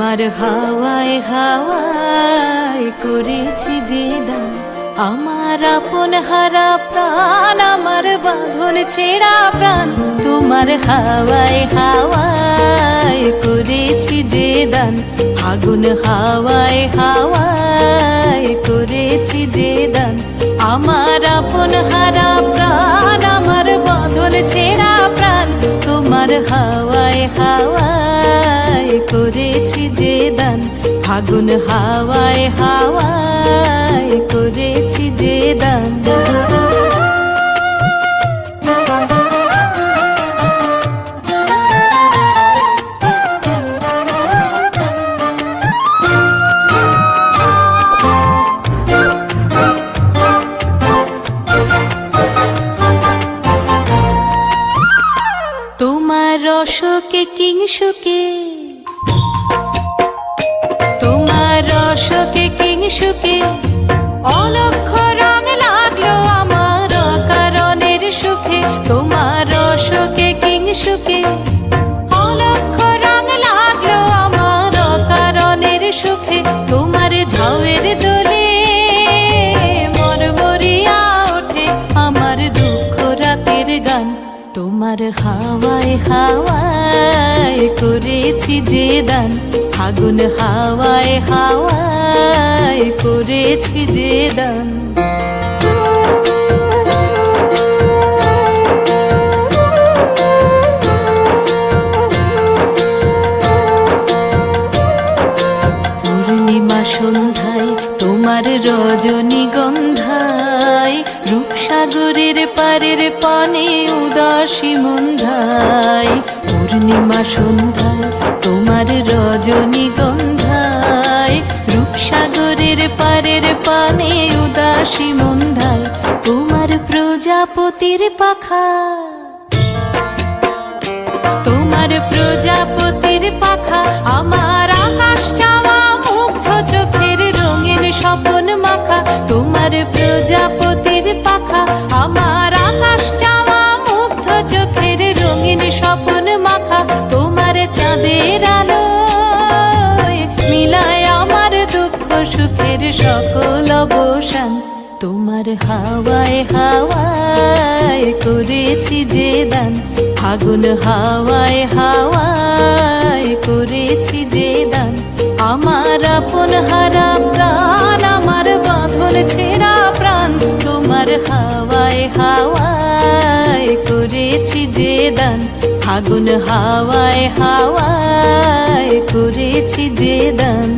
তোমার হাওয়ায় হাওয়ায় করেছি যে দান, আমার আপন হারা প্রাণ, আমার বাঁধন ছেঁড়া প্রাণ। তোমার হাওয়ায় হাওয়ায় করেছি যে দান, আগুন হাওয়ায় হাওয়ায় করেছি যে দান, আমার আপন হারা প্রাণ, আমার বাঁধন ছেঁড়া প্রাণ। তোমার হাওয়ায় হাওয়ায় করেছি যে দান, আগুন হাওয়ায় হাওয়ায় করেছি যে দান। তোমার রসকে কিংসুকে, তোমার রসকে কিংসুকে অলক্ষ রং লাগলো আমার কারণের সুখে। তোমার রসকে কিংসুকে অলক্ষ রং লাগলো আমার কারণের সুখে। তোমার ঝাউয়ের দোলে মরমরিয়া ওঠে আমার দুঃখ রাতের গান। তোমার হাওয়ায় হাওয়ায় করেছি যে দান, আগুন হাওয়ায় হাওয়ায় করেছি যে দান। পূর্ণিমা সন্ধ্যায় তোমার রজনীগন্ধায়, রূপসাগরের পারের পানে উদাসী মন্ধায়। পূর্ণিমা সন্ধ্যায় তোমার রজনীগন্ধায়, রূপসাগরের পারের পানে উদাসী মন্ধায়। তোমার প্রজাপতির পাখা, তোমার প্রজাপতির পাখা আমার আকাশ চাওয়া মুগ্ধ চোখের রঙিন স্বপন মাখা। তোমার প্রজাপতির পাখা আমার আকাশ চাওয়া মুগ্ধ চোখের রঙিন স্বপন মাখা। তোমার চাঁদের আলোয় মিলায় আমার দুঃখ সুখের সকল অবসান। তোমার হাওয়ায় হাওয়ায় করেছি যে দান, আগুন হাওয়ায় হাওয়ায় করেছি যে দান, আমার আপন হারা প্রাণ, আমার বাঁধন ছেঁড়া প্রাণ। তোমার হাওয়ায় হাওয়ায় করেছি যে দান, আগুন হাওয়ায় হাওয়ায় করেছি যে দান।